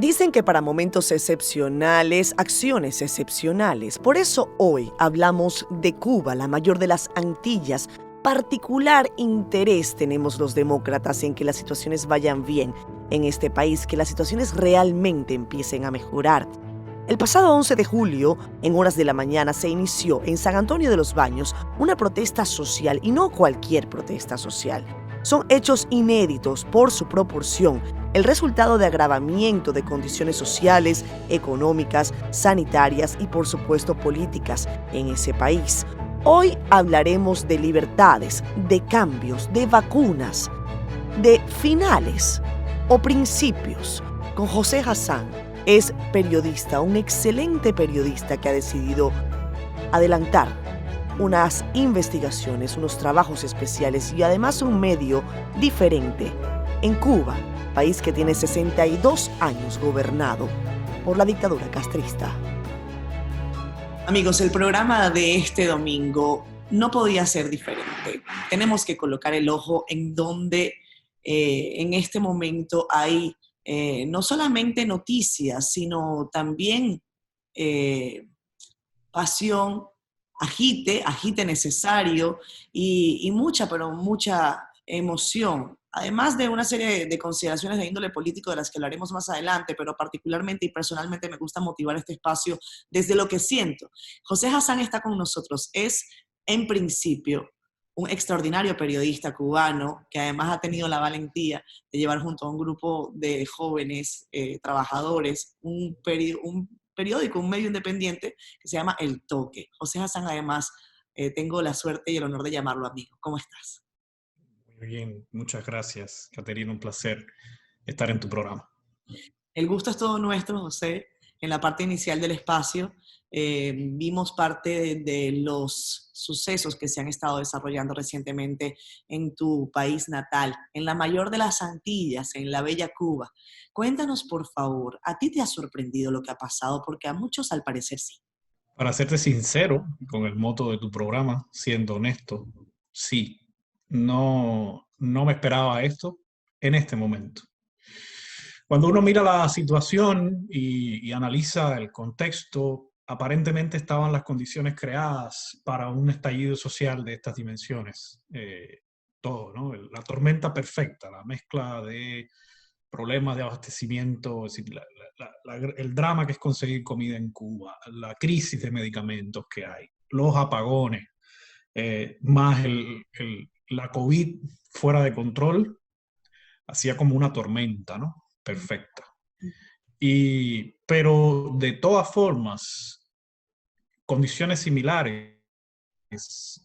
Dicen que para momentos excepcionales, acciones excepcionales. Por eso hoy hablamos de Cuba, la mayor de las Antillas. Particular interés tenemos los demócratas en que las situaciones vayan bien en este país, que las situaciones realmente empiecen a mejorar. El pasado 11 de julio, en horas de la mañana, se inició en San Antonio de los Baños una protesta social, y no cualquier protesta social. Son hechos inéditos por su proporción, el resultado de agravamiento de condiciones sociales, económicas, sanitarias y por supuesto políticas en ese país. Hoy hablaremos de libertades, de cambios, de vacunas, de finales o principios con José Hassan. Es periodista, un excelente periodista que ha decidido adelantar unas investigaciones, unos trabajos especiales y además un medio diferente en Cuba, país que tiene 62 años gobernado por la dictadura castrista. Amigos, el programa de este domingo no podía ser diferente. Tenemos que colocar el ojo en donde en este momento hay no solamente noticias, sino también pasión, agite necesario y mucha, pero mucha emoción. Además de una serie de consideraciones de índole político de las que hablaremos más adelante, pero particularmente y personalmente me gusta motivar este espacio desde lo que siento. José Hassan está con nosotros. Es, en principio, un extraordinario periodista cubano que además ha tenido la valentía de llevar junto a un grupo de jóvenes trabajadores un periódico, un medio independiente que se llama El Toque. José Hassan, además, tengo la suerte y el honor de llamarlo amigo. ¿Cómo estás? Muy bien, muchas gracias, Caterina. Un placer estar en tu programa. El gusto es todo nuestro, José. En la parte inicial del espacio vimos parte de los sucesos que se han estado desarrollando recientemente en tu país natal, en la mayor de las Antillas, en la bella Cuba. Cuéntanos, por favor, ¿a ti te ha sorprendido lo que ha pasado? Porque a muchos al parecer sí. Para serte sincero con el moto de tu programa, siendo honesto, sí, no me esperaba esto en este momento. Cuando uno mira la situación y analiza el contexto, aparentemente estaban las condiciones creadas para un estallido social de estas dimensiones. Todo, ¿no? La tormenta perfecta, la mezcla de problemas de abastecimiento, es decir, el drama que es conseguir comida en Cuba, la crisis de medicamentos que hay, los apagones, más la COVID fuera de control, hacía como una tormenta, ¿no? Perfecta. Pero de todas formas, condiciones similares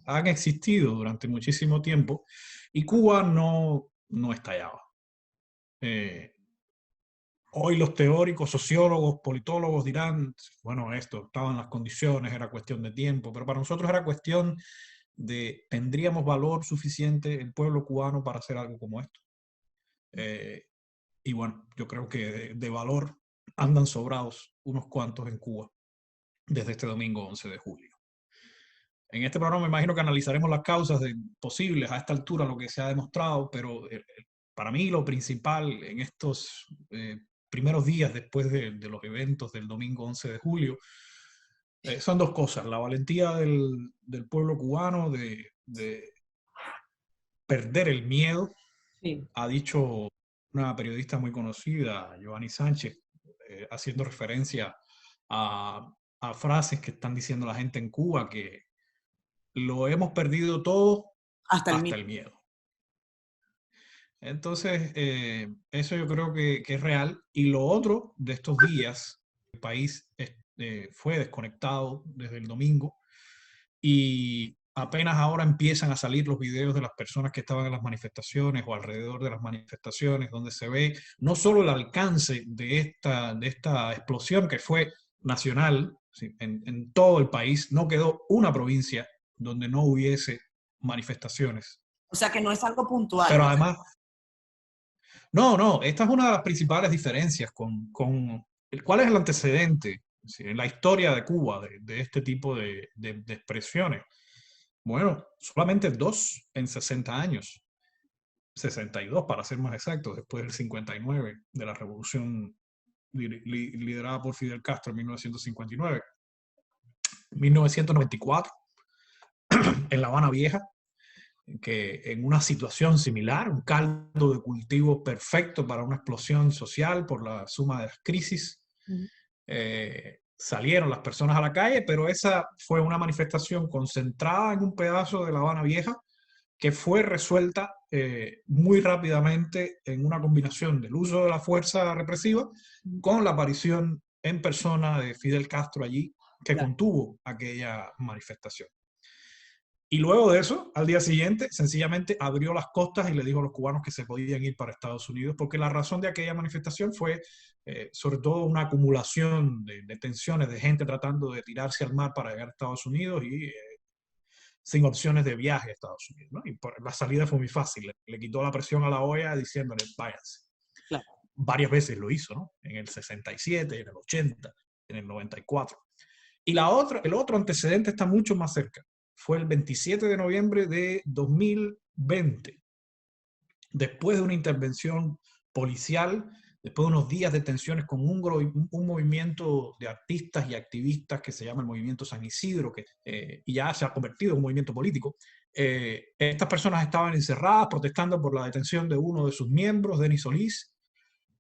han existido durante muchísimo tiempo y Cuba no estallaba. Hoy los teóricos, sociólogos, politólogos dirán, bueno, esto, estaban las condiciones, era cuestión de tiempo, pero para nosotros era cuestión de, ¿tendríamos valor suficiente el pueblo cubano para hacer algo como esto? Y bueno, yo creo que de valor andan sobrados unos cuantos en Cuba desde este domingo 11 de julio. En este programa me imagino que analizaremos las causas posibles a esta altura, lo que se ha demostrado, pero para mí lo principal en estos primeros días después de los eventos del domingo 11 de julio son dos cosas. La valentía del pueblo cubano de perder el miedo. Sí. Ha dicho una periodista muy conocida, Giovanni Sánchez, haciendo referencia a frases que están diciendo la gente en Cuba, que lo hemos perdido todo Hasta el hasta mismo. el miedo. Entonces, eso yo creo que es real. Y lo otro de estos días, el país fue desconectado desde el domingo y apenas ahora empiezan a salir los videos de las personas que estaban en las manifestaciones o alrededor de las manifestaciones, donde se ve no solo el alcance de esta explosión que fue nacional, ¿sí? En todo el país, no quedó una provincia donde no hubiese manifestaciones. O sea que no es algo puntual, Pero ¿no? además, no, esta es una de las principales diferencias ¿cuál es el antecedente, ¿sí? En la historia de Cuba de este tipo de expresiones? Bueno, solamente dos en 60 años, 62 para ser más exactos, después del 59 de la Revolución liderada por Fidel Castro en 1959. 1994, en La Habana Vieja, que en una situación similar, un caldo de cultivo perfecto para una explosión social por la suma de las crisis, salieron las personas a la calle, pero esa fue una manifestación concentrada en un pedazo de La Habana Vieja que fue resuelta muy rápidamente en una combinación del uso de la fuerza represiva con la aparición en persona de Fidel Castro allí, que contuvo aquella manifestación. Y luego de eso, al día siguiente, sencillamente abrió las costas y le dijo a los cubanos que se podían ir para Estados Unidos, porque la razón de aquella manifestación fue sobre todo una acumulación de tensiones, de gente tratando de tirarse al mar para llegar a Estados Unidos y sin opciones de viaje a Estados Unidos, ¿no? Y la salida fue muy fácil, le quitó la presión a la OEA diciéndole, váyanse. Claro. Varias veces lo hizo, ¿no? En el 67, en el 80, en el 94. Y el otro antecedente está mucho más cerca. Fue el 27 de noviembre de 2020, después de una intervención policial, después de unos días de tensiones con un movimiento de artistas y activistas que se llama el Movimiento San Isidro, y ya se ha convertido en un movimiento político. Estas personas estaban encerradas protestando por la detención de uno de sus miembros, Denis Solís.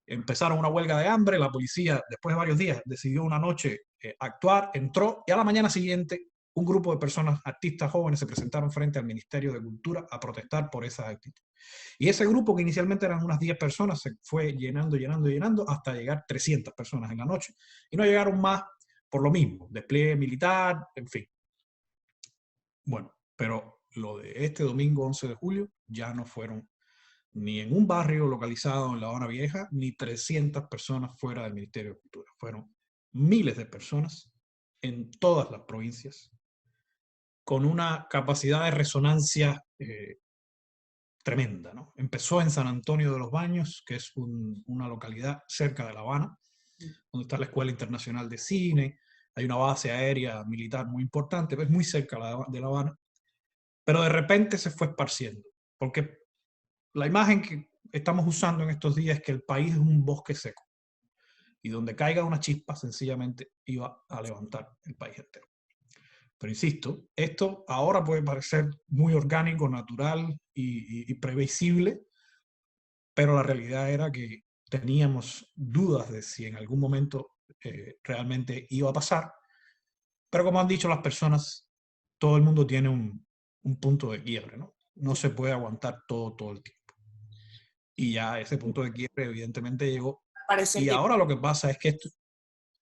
Empezaron una huelga de hambre, la policía, después de varios días, decidió una noche actuar, entró, y a la mañana siguiente un grupo de personas, artistas jóvenes, se presentaron frente al Ministerio de Cultura a protestar por esas actitudes. Y ese grupo, que inicialmente eran unas 10 personas, se fue llenando hasta llegar 300 personas en la noche. Y no llegaron más por lo mismo, despliegue militar, en fin. Bueno, pero lo de este domingo 11 de julio ya no fueron ni en un barrio localizado en La Habana Vieja, ni 300 personas fuera del Ministerio de Cultura. Fueron miles de personas en todas las provincias, con una capacidad de resonancia tremenda, ¿no? Empezó en San Antonio de los Baños, que es una localidad cerca de La Habana, donde está la Escuela Internacional de Cine, hay una base aérea militar muy importante, es muy cerca de La Habana, pero de repente se fue esparciendo, porque la imagen que estamos usando en estos días es que el país es un bosque seco, y donde caiga una chispa, sencillamente iba a levantar el país entero. Pero insisto, esto ahora puede parecer muy orgánico, natural y previsible, pero la realidad era que teníamos dudas de si en algún momento realmente iba a pasar. Pero como han dicho las personas, todo el mundo tiene un punto de quiebre, ¿no? No se puede aguantar todo el tiempo. Y ya ese punto de quiebre evidentemente llegó. Y ahora lo que pasa es que esto...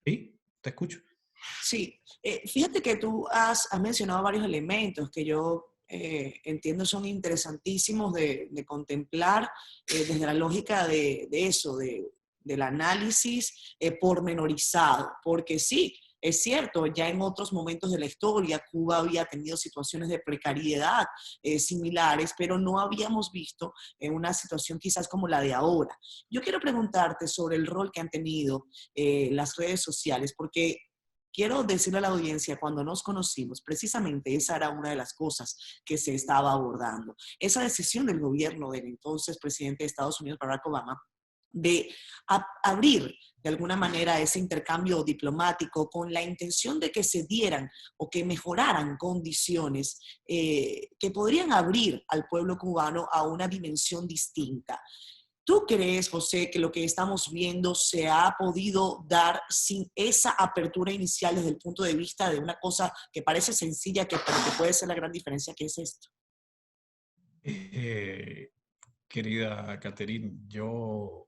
¿Sí? ¿Te escucho? Sí, fíjate que tú has mencionado varios elementos que yo entiendo son interesantísimos de contemplar desde la lógica de eso, del análisis pormenorizado, porque sí, es cierto, ya en otros momentos de la historia Cuba había tenido situaciones de precariedad similares, pero no habíamos visto una situación quizás como la de ahora. Yo quiero preguntarte sobre el rol que han tenido las redes sociales, porque quiero decirle a la audiencia, cuando nos conocimos, precisamente esa era una de las cosas que se estaba abordando. Esa decisión del gobierno del entonces presidente de Estados Unidos, Barack Obama, de abrir de alguna manera ese intercambio diplomático con la intención de que se dieran o que mejoraran condiciones que podrían abrir al pueblo cubano a una dimensión distinta. ¿Tú crees, José, que lo que estamos viendo se ha podido dar sin esa apertura inicial desde el punto de vista de una cosa que parece sencilla, pero que puede ser la gran diferencia que es esto? Querida Catherine, yo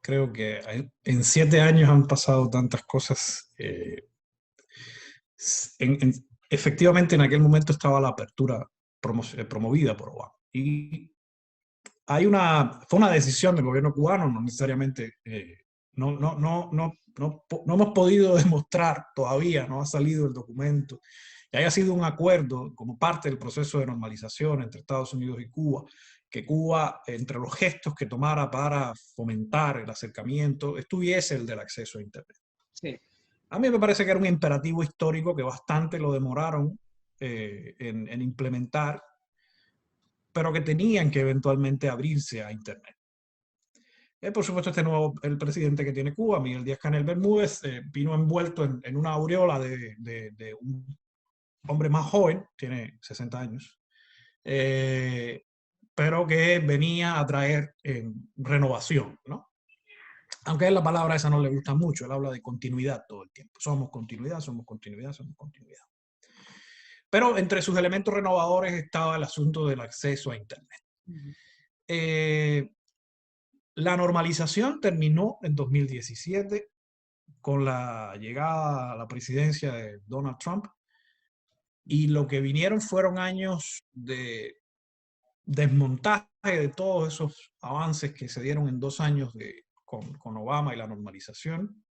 creo que en 7 años han pasado tantas cosas. Efectivamente, en aquel momento estaba la apertura promovida por Obama. Y fue una decisión del gobierno cubano, no necesariamente, no hemos podido demostrar todavía, no ha salido el documento, que haya sido un acuerdo como parte del proceso de normalización entre Estados Unidos y Cuba, que Cuba, entre los gestos que tomara para fomentar el acercamiento, estuviese el del acceso a Internet. Sí. A mí me parece que era un imperativo histórico que bastante lo demoraron en implementar, pero que tenían que eventualmente abrirse a Internet. Por supuesto, el presidente que tiene Cuba, Miguel Díaz-Canel Bermúdez, vino envuelto en una aureola de un hombre más joven, tiene 60 años, pero que venía a traer renovación, ¿no? Aunque a él la palabra esa no le gusta mucho, él habla de continuidad todo el tiempo. Somos continuidad, somos continuidad, somos continuidad. Pero entre sus elementos renovadores estaba el asunto del acceso a Internet. La normalización terminó en 2017 con la llegada a la presidencia de Donald Trump, y lo que vinieron fueron años de desmontaje de todos esos avances que se dieron en 2 años con Obama y la normalización.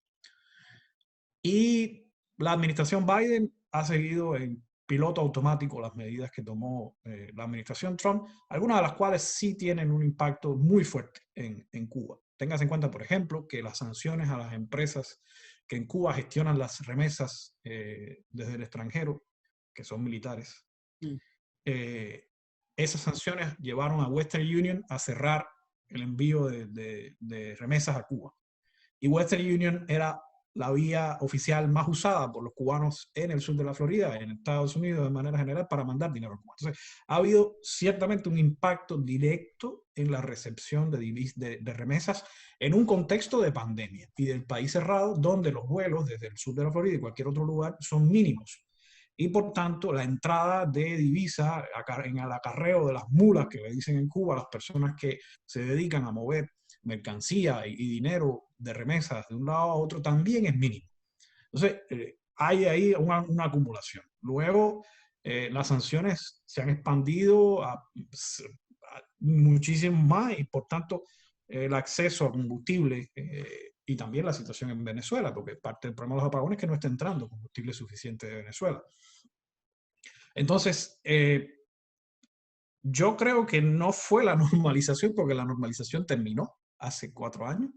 Y la administración Biden ha seguido en piloto automático las medidas que tomó la administración Trump, algunas de las cuales sí tienen un impacto muy fuerte en Cuba. Tengas en cuenta, por ejemplo, que las sanciones a las empresas que en Cuba gestionan las remesas desde el extranjero, que son militares, esas sanciones llevaron a Western Union a cerrar el envío de remesas a Cuba. Y Western Union era la vía oficial más usada por los cubanos en el sur de la Florida, en Estados Unidos de manera general, para mandar dinero a Cuba. Entonces, ha habido ciertamente un impacto directo en la recepción de remesas en un contexto de pandemia y del país cerrado, donde los vuelos desde el sur de la Florida y cualquier otro lugar son mínimos. Y por tanto, la entrada de divisas en el acarreo de las mulas, que le dicen en Cuba, las personas que se dedican a mover mercancía y dinero de remesas de un lado a otro, también es mínimo. Entonces, hay ahí una acumulación. Luego, las sanciones se han expandido a muchísimo más, y por tanto, el acceso a combustible y también la situación en Venezuela, porque parte del problema de los apagones es que no está entrando combustible suficiente de Venezuela. Entonces, yo creo que no fue la normalización, porque la normalización terminó hace 4 años.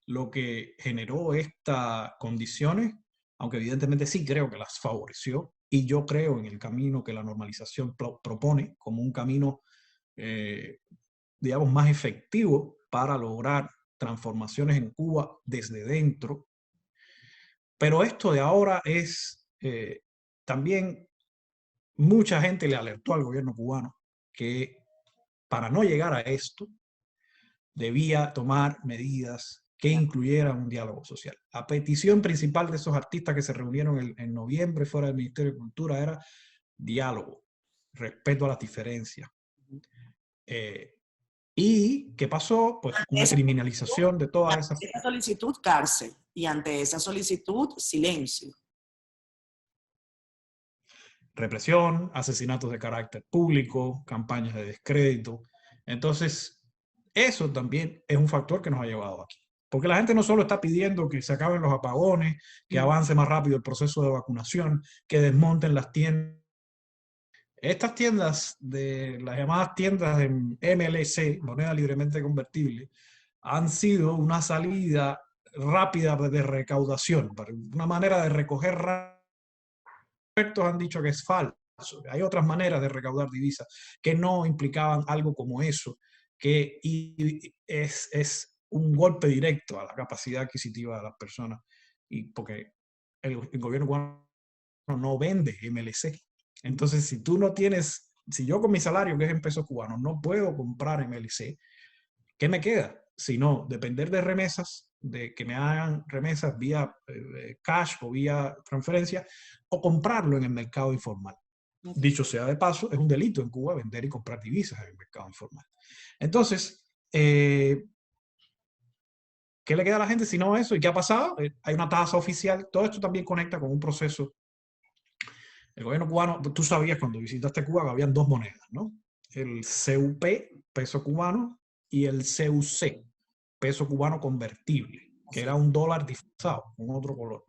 Lo que generó estas condiciones, aunque evidentemente sí creo que las favoreció, y yo creo en el camino que la normalización propone como un camino, digamos, más efectivo para lograr transformaciones en Cuba desde dentro. Pero esto de ahora es también, mucha gente le alertó al gobierno cubano que para no llegar a esto debía tomar medidas que incluyeran un diálogo social. La petición principal de esos artistas que se reunieron en noviembre fuera del Ministerio de Cultura era diálogo, respeto a las diferencias. ¿Y qué pasó? Pues una criminalización de todas esas... Ante esa solicitud, cárcel. Y ante esa solicitud, silencio. Represión, asesinatos de carácter público, campañas de descrédito. Entonces, eso también es un factor que nos ha llevado aquí. Porque la gente no solo está pidiendo que se acaben los apagones, que avance más rápido el proceso de vacunación, que desmonten las tiendas. Estas tiendas, las llamadas tiendas de MLC, moneda libremente convertible, han sido una salida rápida de recaudación, una manera de recoger rápido. Expertos han dicho que es falso. Hay otras maneras de recaudar divisas que no implicaban algo como eso, que es un golpe directo a la capacidad adquisitiva de las personas, y porque el gobierno cubano no vende MLC. Entonces, si tú no tienes, si yo con mi salario, que es en pesos cubanos, no puedo comprar MLC, ¿qué me queda? Sino depender de remesas, de que me hagan remesas vía cash o vía transferencia, o comprarlo en el mercado informal. Dicho sea de paso, es un delito en Cuba vender y comprar divisas en el mercado informal. Entonces, ¿qué le queda a la gente si no eso? ¿Y qué ha pasado? Hay una tasa oficial. Todo esto también conecta con un proceso. El gobierno cubano, tú sabías cuando visitaste Cuba que habían 2 monedas, ¿no? El CUP, peso cubano, y el CUC, peso cubano convertible, que era un dólar disfrazado con otro color.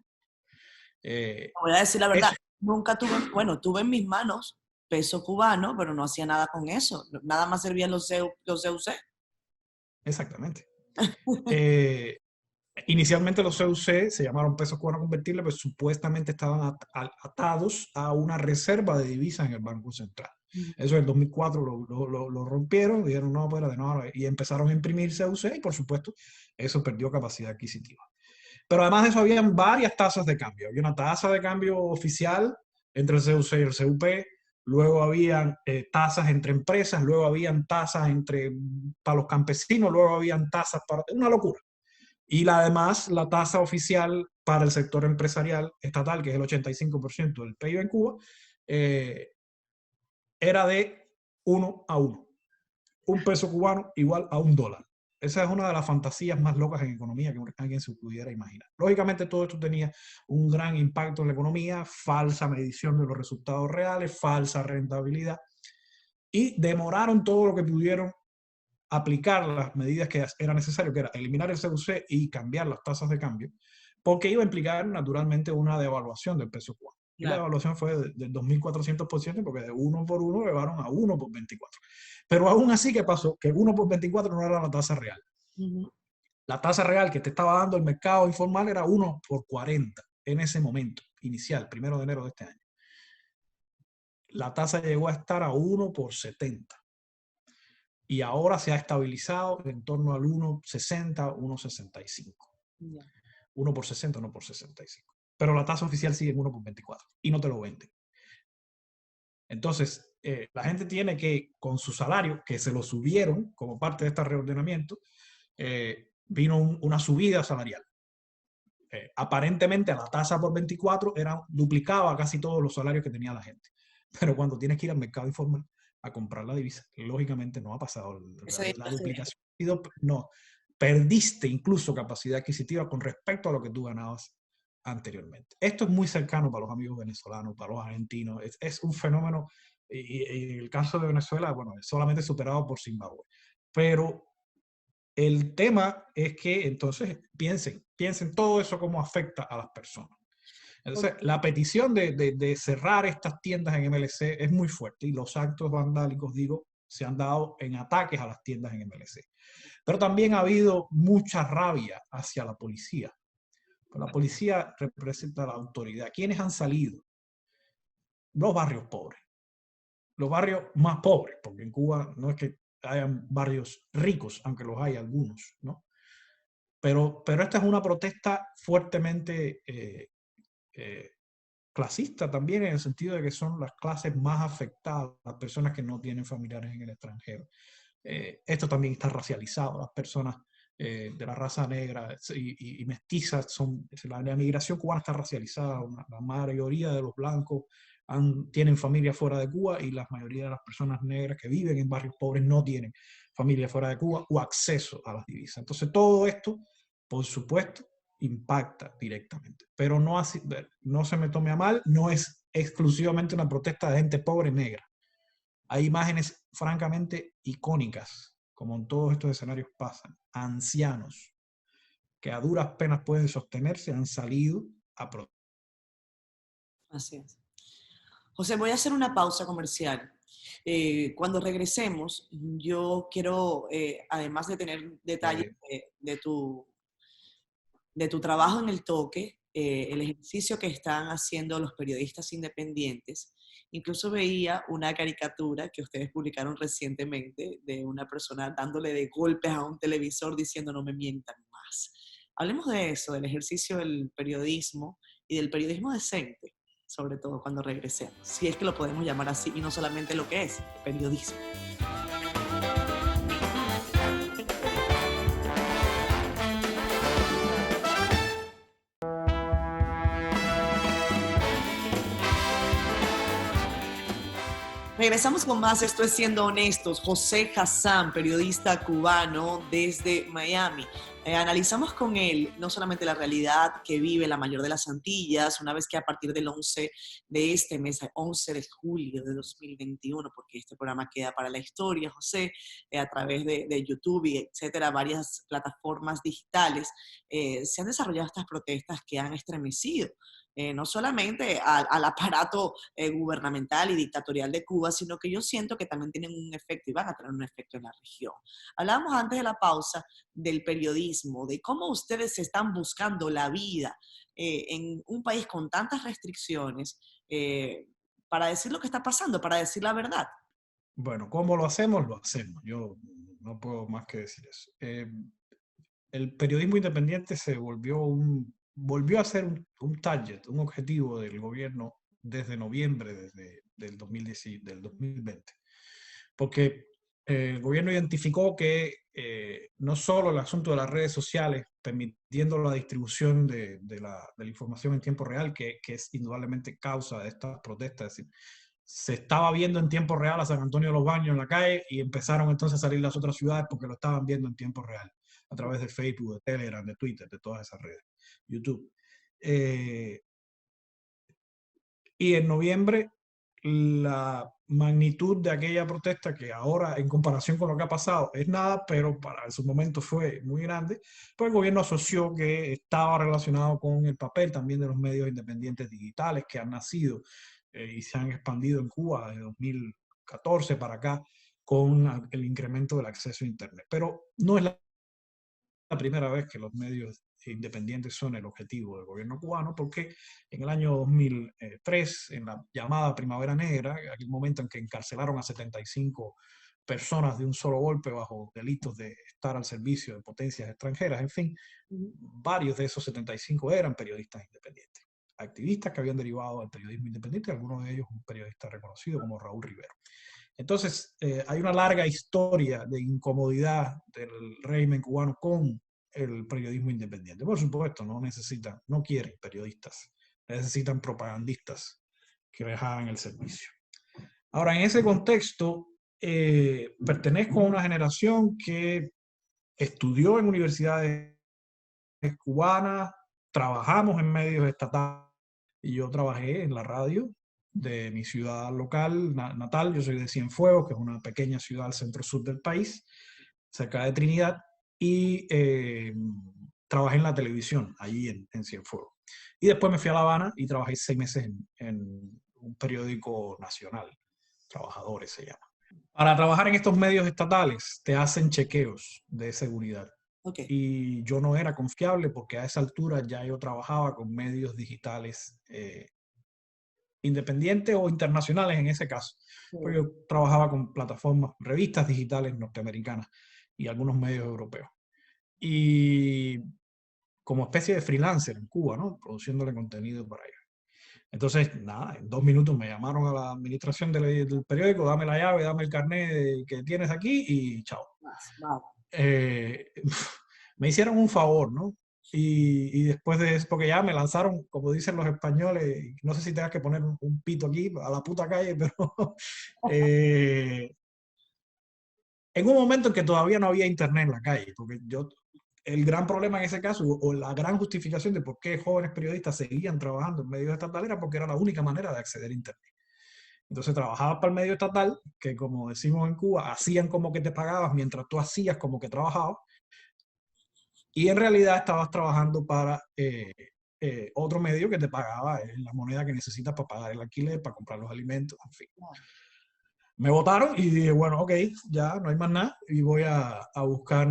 Voy a decir la verdad, nunca tuve, bueno, tuve en mis manos peso cubano, pero no hacía nada con eso. Nada más servían los CUC. Exactamente. Inicialmente los CUC se llamaron pesos cubanos convertibles, pues supuestamente estaban atados a una reserva de divisas en el Banco Central. Eso en el 2004 lo rompieron, dijeron no, espérate, no, y empezaron a imprimir CUC y por supuesto eso perdió capacidad adquisitiva. Pero además de eso habían varias tasas de cambio. Había una tasa de cambio oficial entre el CUC y el CUP, luego habían tasas entre empresas, luego habían tasas para los campesinos, luego habían tasas para... Una locura. Y además la tasa oficial para el sector empresarial estatal, que es el 85% del PIB en Cuba, era de 1 a 1. Un peso cubano igual a $1. Esa es una de las fantasías más locas en economía que alguien se pudiera imaginar. Lógicamente todo esto tenía un gran impacto en la economía, falsa medición de los resultados reales, falsa rentabilidad, y demoraron todo lo que pudieron aplicar las medidas que era necesario, que era eliminar el CUC y cambiar las tasas de cambio, porque iba a implicar naturalmente una devaluación del peso cubano. Y la devaluación fue del 2.400%, porque de 1 por 1 llevaron a 1 por 24. Pero aún así, ¿qué pasó? Que 1 por 24 no era la tasa real. La tasa real que te estaba dando el mercado informal era 1 por 40 en ese momento inicial, 1 de enero de este año. La tasa llegó a estar a 1 por 70. Y ahora se ha estabilizado en torno al 1,60, 1,65. 1 por 60, 1 por 65. Pero la tasa oficial sigue en 1 por 24 y no te lo venden. Entonces, la gente tiene que, con su salario, que se lo subieron como parte de este reordenamiento, vino una subida salarial. Aparentemente la tasa por 24 duplicaba casi todos los salarios que tenía la gente. Pero cuando tienes que ir al mercado informal a comprar la divisa, lógicamente no ha pasado la duplicación. No, perdiste incluso capacidad adquisitiva con respecto a lo que tú ganabas anteriormente. Esto es muy cercano para los amigos venezolanos, para los argentinos. Es un fenómeno, y en el caso de Venezuela, bueno, es solamente superado por Zimbabue. Pero el tema es que entonces piensen todo eso cómo afecta a las personas. Entonces, la petición de cerrar estas tiendas en MLC es muy fuerte y los actos vandálicos, digo, se han dado en ataques a las tiendas en MLC. Pero también ha habido mucha rabia hacia la policía. La policía representa la autoridad. ¿Quiénes han salido? Los barrios pobres. Los barrios más pobres, porque en Cuba no es que hayan barrios ricos, aunque los hay algunos, ¿no? Pero esta es una protesta fuertemente clasista también, en el sentido de que son las clases más afectadas, las personas que no tienen familiares en el extranjero. Esto también está racializado, las personas de la raza negra y mestizas, la migración cubana está racializada, la mayoría de los blancos tienen familia fuera de Cuba y la mayoría de las personas negras que viven en barrios pobres no tienen familia fuera de Cuba o acceso a las divisas. Entonces todo esto, por supuesto, impacta directamente. Pero no se me tome a mal, no es exclusivamente una protesta de gente pobre negra. Hay imágenes francamente icónicas, como en todos estos escenarios pasan. Ancianos que a duras penas pueden sostenerse han salido a protestar. Así es. José, voy a hacer una pausa comercial. Cuando regresemos, yo quiero, además de tener detalles de tu trabajo en el toque, el ejercicio que están haciendo los periodistas independientes. Incluso veía una caricatura que ustedes publicaron recientemente de una persona dándole de golpes a un televisor diciendo no me mientan más. Hablemos de eso, del ejercicio del periodismo y del periodismo decente, sobre todo cuando regresemos, si es que lo podemos llamar así y no solamente lo que es periodismo. Regresamos con más, esto es Siendo Honestos. José Hassan, periodista cubano desde Miami. Analizamos con él no solamente la realidad que vive la mayor de las Antillas, una vez que a partir del 11 de este mes, 11 de julio de 2021, porque este programa queda para la historia, José, a través de YouTube y etcétera, varias plataformas digitales, se han desarrollado estas protestas que han estremecido no solamente al aparato gubernamental y dictatorial de Cuba, sino que yo siento que también tienen un efecto y van a tener un efecto en la región. Hablábamos antes de la pausa del periodismo, de cómo ustedes están buscando la vida en un país con tantas restricciones para decir lo que está pasando, para decir la verdad. Bueno, ¿cómo lo hacemos? Lo hacemos. Yo no puedo más que decir eso. El periodismo independiente volvió a ser un target, un objetivo del gobierno desde noviembre del 2010, del 2020. Porque el gobierno identificó que no solo el asunto de las redes sociales, permitiendo la distribución de la información en tiempo real, que es indudablemente causa de estas protestas, es decir, se estaba viendo en tiempo real a San Antonio de los Baños en la calle y empezaron entonces a salir las otras ciudades porque lo estaban viendo en tiempo real, a través de Facebook, de Telegram, de Twitter, de todas esas redes, YouTube. Eh, y en noviembre la magnitud de aquella protesta, que ahora en comparación con lo que ha pasado es nada, pero para su momento fue muy grande, pues el gobierno asoció que estaba relacionado con el papel también de los medios independientes digitales que han nacido y se han expandido en Cuba desde 2014 para acá con el incremento del acceso a Internet. Pero no es la primera vez que los medios independientes son el objetivo del gobierno cubano, porque en el año 2003, en la llamada Primavera Negra, aquel momento en que encarcelaron a 75 personas de un solo golpe bajo delitos de estar al servicio de potencias extranjeras, en fin, varios de esos 75 eran periodistas independientes, activistas que habían derivado del periodismo independiente, algunos de ellos un periodista reconocido como Raúl Rivero. Entonces, hay una larga historia de incomodidad del régimen cubano con el periodismo independiente. Por supuesto, no quieren periodistas, necesitan propagandistas que les hagan el servicio. Ahora, en ese contexto, pertenezco a una generación que estudió en universidades cubanas, trabajamos en medios estatales y yo trabajé en la radio de mi ciudad local, natal. Yo soy de Cienfuegos, que es una pequeña ciudad al centro-sur del país, cerca de Trinidad, y trabajé en la televisión, allí en Cienfuegos. Y después me fui a La Habana y trabajé 6 meses en un periódico nacional, Trabajadores se llama. Para trabajar en estos medios estatales te hacen chequeos de seguridad. Okay. Y yo no era confiable porque a esa altura ya yo trabajaba con medios digitales independientes o internacionales en ese caso. Porque yo trabajaba con plataformas, revistas digitales norteamericanas y algunos medios europeos. Y como especie de freelancer en Cuba, ¿no? Produciéndole contenido para ellos. Entonces, nada, en 2 minutos me llamaron a la administración del periódico, dame la llave, dame el carnet que tienes aquí y chao. Wow. Me hicieron un favor, ¿no? Y después de eso, porque ya me lanzaron, como dicen los españoles, no sé si tengas que poner un pito aquí, a la puta calle, pero en un momento en que todavía no había internet en la calle, porque el gran problema en ese caso, o la gran justificación de por qué jóvenes periodistas seguían trabajando en medios estatales, era porque era la única manera de acceder a internet. Entonces trabajabas para el medio estatal, que como decimos en Cuba, hacían como que te pagabas mientras tú hacías como que trabajabas, y en realidad estabas trabajando para otro medio que te pagaba la moneda que necesitas para pagar el alquiler, para comprar los alimentos, en fin. Me votaron y dije, bueno, ok, ya no hay más nada y voy a buscar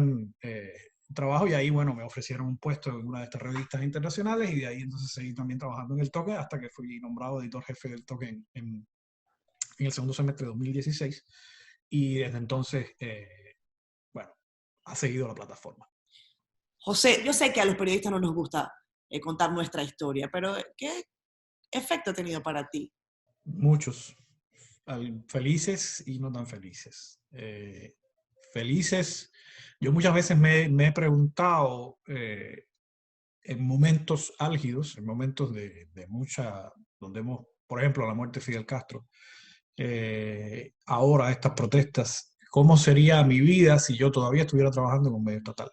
trabajo, y ahí, bueno, me ofrecieron un puesto en una de estas revistas internacionales y de ahí entonces seguí también trabajando en El Toque hasta que fui nombrado editor jefe del Toque en el segundo semestre de 2016 y desde entonces, bueno, ha seguido la plataforma. José, yo sé que a los periodistas no nos gusta contar nuestra historia, pero ¿qué efecto ha tenido para ti? Muchos, felices y no tan felices. Felices, yo muchas veces me he preguntado en momentos álgidos, en momentos de mucha, donde hemos, por ejemplo, la muerte de Fidel Castro, ahora estas protestas, ¿cómo sería mi vida si yo todavía estuviera trabajando en un medio estatal?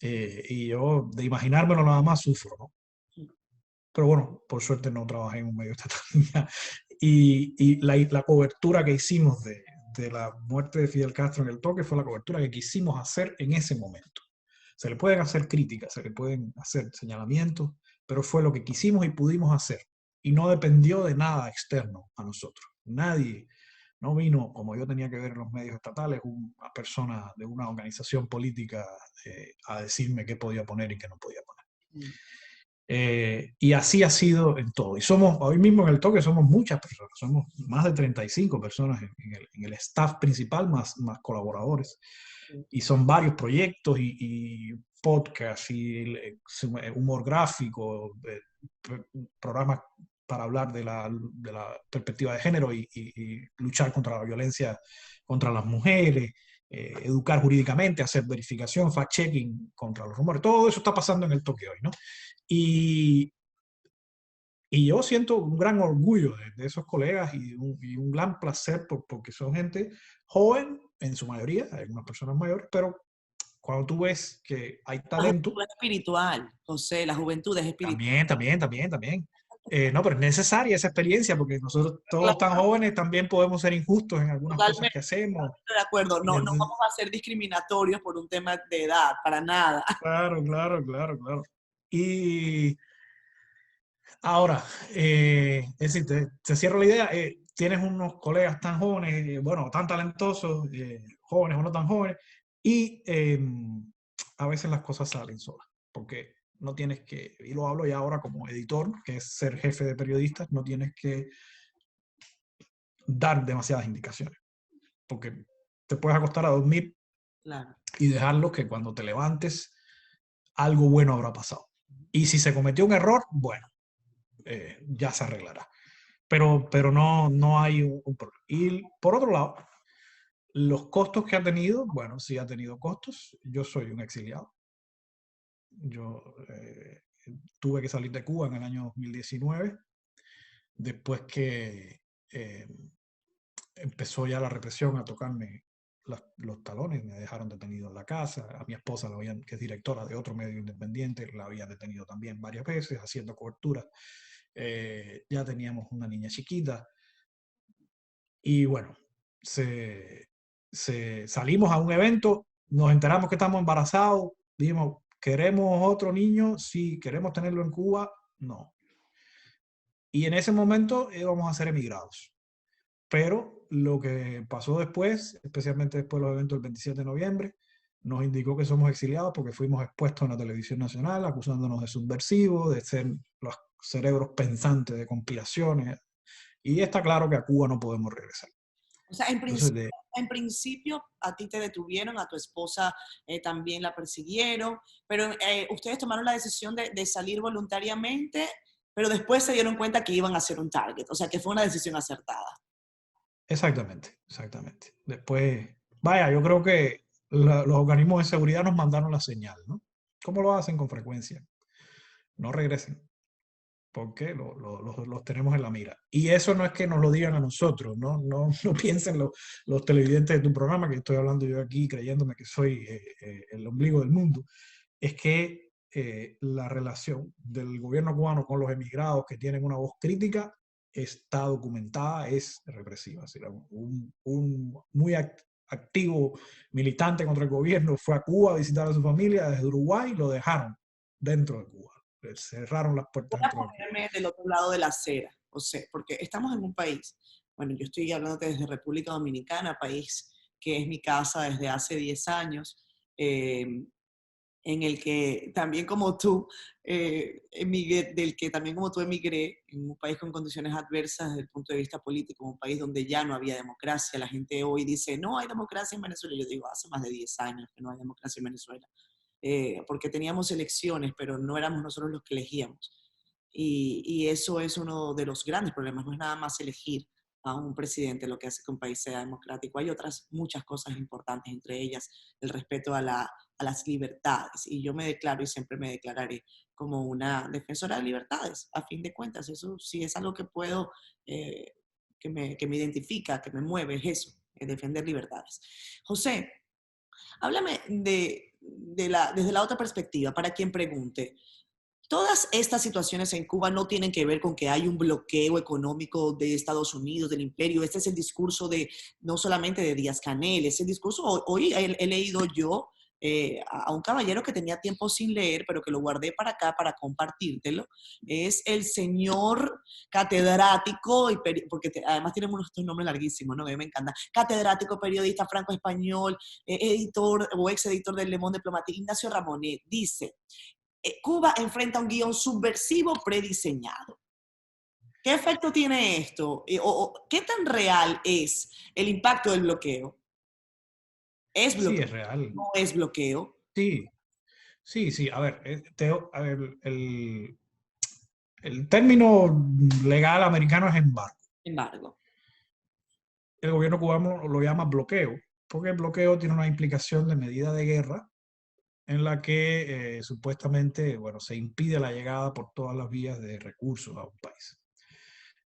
Y yo, de imaginármelo nada más, sufro, ¿no? Pero bueno, por suerte no trabajé en un medio estatal. Y la cobertura que hicimos de la muerte de Fidel Castro en El Toque fue la cobertura que quisimos hacer en ese momento. Se le pueden hacer críticas, se le pueden hacer señalamientos, pero fue lo que quisimos y pudimos hacer. Y no dependió de nada externo a nosotros. Nadie, no vino, como yo tenía que ver en los medios estatales, una persona de una organización política a decirme qué podía poner y qué no podía poner. Y así ha sido en todo. Y somos, hoy mismo en el toque somos muchas personas, somos más de 35 personas en el staff principal, más colaboradores. Y son varios proyectos y podcasts y humor gráfico, programas para hablar de la perspectiva de género y luchar contra la violencia contra las mujeres, educar jurídicamente, hacer verificación, fact-checking contra los rumores. Todo eso está pasando en el toque hoy, ¿no? Y, y yo siento un gran orgullo de esos colegas y un gran placer porque son gente joven en su mayoría, hay algunas personas mayores, pero cuando tú ves que hay La talento, juventud es espiritual, José, la juventud es espiritual. también. No, pero es necesaria esa experiencia porque nosotros todos tan Claro, jóvenes también podemos ser injustos en algunas cosas totalmente que hacemos. de acuerdo. No, no vamos a ser discriminatorios por un tema de edad, para nada. Claro. Y ahora, es decir, te cierro la idea, tienes unos colegas tan jóvenes, bueno, tan talentosos, jóvenes o no tan jóvenes, y a veces las cosas salen solas, porque no tienes que, y lo hablo ya ahora como editor, que es ser jefe de periodistas, no tienes que dar demasiadas indicaciones, porque te puedes acostar a dormir Claro. y dejarlo que cuando te levantes algo bueno habrá pasado. Y si se cometió un error, bueno, ya se arreglará. Pero no hay un problema. Y por otro lado, los costos que ha tenido, bueno, sí ha tenido costos. Yo soy un exiliado. Yo tuve que salir de Cuba en el año 2019, después que eh, empezó ya la represión a tocarme los talones, me dejaron detenido en la casa, a mi esposa, que es directora de otro medio independiente, la habían detenido también varias veces haciendo cobertura. Ya teníamos una niña chiquita y bueno, salimos a un evento, nos enteramos que estamos embarazados, dijimos, ¿queremos otro niño? Sí, ¿queremos tenerlo en Cuba? No. Y en ese momento íbamos a ser emigrados. Pero lo que pasó después, especialmente después de los eventos del 27 de noviembre, nos indicó que somos exiliados porque fuimos expuestos en la televisión nacional acusándonos de subversivos, de ser los cerebros pensantes de conspiraciones. Y está claro que a Cuba no podemos regresar. O sea, Entonces, en principio a ti te detuvieron, a tu esposa también la persiguieron, pero ustedes tomaron la decisión de salir voluntariamente, pero después se dieron cuenta que iban a ser un target, o sea, que fue una decisión acertada. exactamente. Después, vaya, yo creo que los organismos de seguridad nos mandaron la señal, ¿no? ¿Cómo lo hacen con frecuencia? No regresen, porque los tenemos en la mira. Y eso no es que nos lo digan a nosotros, no piensen los televidentes de tu programa, que estoy hablando yo aquí creyéndome que soy el ombligo del mundo. Es que la relación del gobierno cubano con los emigrados que tienen una voz crítica está documentada, es represiva. Es decir, un muy activo militante contra el gobierno fue a Cuba a visitar a su familia desde Uruguay y lo dejaron dentro de Cuba. Le cerraron las Voy puertas a dentro de Cuba. ponerme del otro lado de la acera, o sea, porque estamos en un país, bueno, yo estoy hablando desde República Dominicana, país que es mi casa desde hace 10 años, eh, en el que también como tú, del que también como tú emigré, en un país con condiciones adversas desde el punto de vista político, un país donde ya no había democracia. La gente hoy dice, no hay democracia en Venezuela. Yo digo, hace más de 10 años que no hay democracia en Venezuela, porque teníamos elecciones, pero no éramos nosotros los que elegíamos. Y eso es uno de los grandes problemas, no es nada más elegir a un presidente lo que hace que un país sea democrático. Hay otras muchas cosas importantes, entre ellas el respeto a las libertades. Y yo me declaro y siempre me declararé como una defensora de libertades, a fin de cuentas. Eso sí es algo que puedo, que me identifica, que me mueve, es eso, defender libertades. José, háblame desde la otra perspectiva, para quien pregunte. Todas estas situaciones en Cuba no tienen que ver con que hay un bloqueo económico de Estados Unidos, del imperio. Este es el discurso de no solamente de Díaz-Canel, es el discurso, hoy he leído yo a un caballero que tenía tiempo sin leer, pero que lo guardé para acá para compartírtelo. Es el señor catedrático, porque además tienen unos nombres larguísimos, ¿no? A mí me encanta. Catedrático, periodista franco-español, editor o ex editor del Le Monde Diplomatique, Ignacio Ramonet, dice: Cuba enfrenta un guión subversivo prediseñado. ¿Qué efecto tiene esto? ¿Qué tan real es el impacto del bloqueo? ¿Es Sí, bloqueo? es real. ¿No es bloqueo? Sí, sí, sí. A ver, a ver, el término legal americano es embargo. Embargo. El gobierno cubano lo llama bloqueo, porque el bloqueo tiene una implicación de medida de guerra en la que supuestamente, bueno, se impide la llegada por todas las vías de recursos a un país.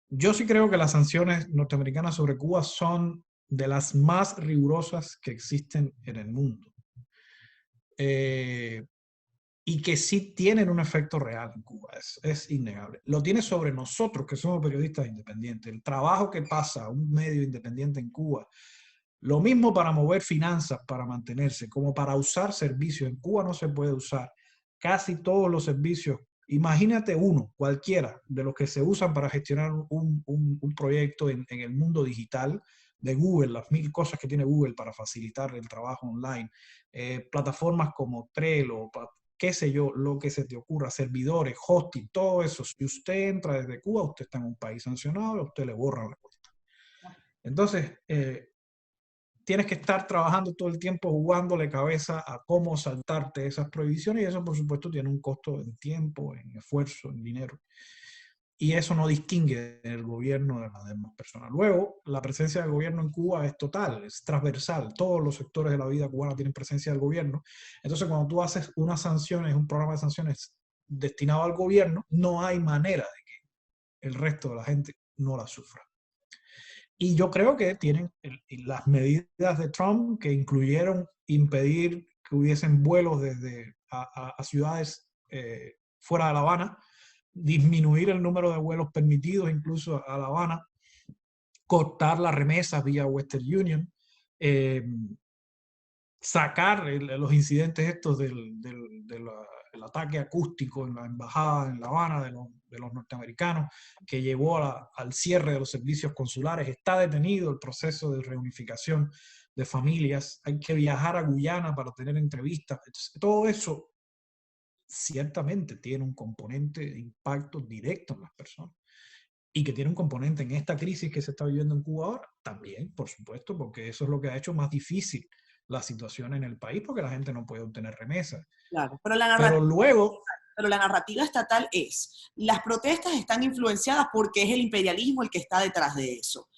Yo sí creo que las sanciones norteamericanas sobre Cuba son de las más rigurosas que existen en el mundo. Y que sí tienen un efecto real en Cuba, es innegable. Lo tiene sobre nosotros, que somos periodistas independientes. El trabajo que pasa un medio independiente en Cuba, lo mismo para mover finanzas, para mantenerse, como para usar servicios. En Cuba no se puede usar casi todos los servicios. Imagínate uno, cualquiera, de los que se usan para gestionar un proyecto en el mundo digital de Google, las 1000 cosas que tiene Google para facilitar el trabajo online, plataformas como Trello, qué sé yo, lo que se te ocurra, servidores, hosting, todo eso. Si usted entra desde Cuba, usted está en un país sancionado, a usted le borran la cuenta. Entonces, tienes que estar trabajando todo el tiempo jugándole cabeza a cómo saltarte esas prohibiciones y eso, por supuesto, tiene un costo en tiempo, en esfuerzo, en dinero. Y eso no distingue el gobierno de las demás personas. Luego, la presencia del gobierno en Cuba es total, es transversal. Todos los sectores de la vida cubana tienen presencia del gobierno. Entonces, cuando tú haces unas sanciones, un programa de sanciones destinado al gobierno, no hay manera de que el resto de la gente no la sufra. Y yo creo que tienen las medidas de Trump que incluyeron impedir que hubiesen vuelos desde a ciudades fuera de La Habana, disminuir el número de vuelos permitidos incluso a La Habana, cortar las remesas vía Western Union, sacar los incidentes estos del ataque acústico en la embajada en La Habana de los norteamericanos, que llevó al cierre de los servicios consulares. Está detenido el proceso de reunificación de familias. Hay que viajar a Guyana para tener entrevistas. Entonces, todo eso ciertamente tiene un componente de impacto directo en las personas y que tiene un componente en esta crisis que se está viviendo en Cuba ahora también, por supuesto, porque eso es lo que ha hecho más difícil la situación en el país, porque la gente no puede obtener remesas. Claro, pero luego... Pero la narrativa estatal es, las protestas están influenciadas porque es el imperialismo el que está detrás de eso.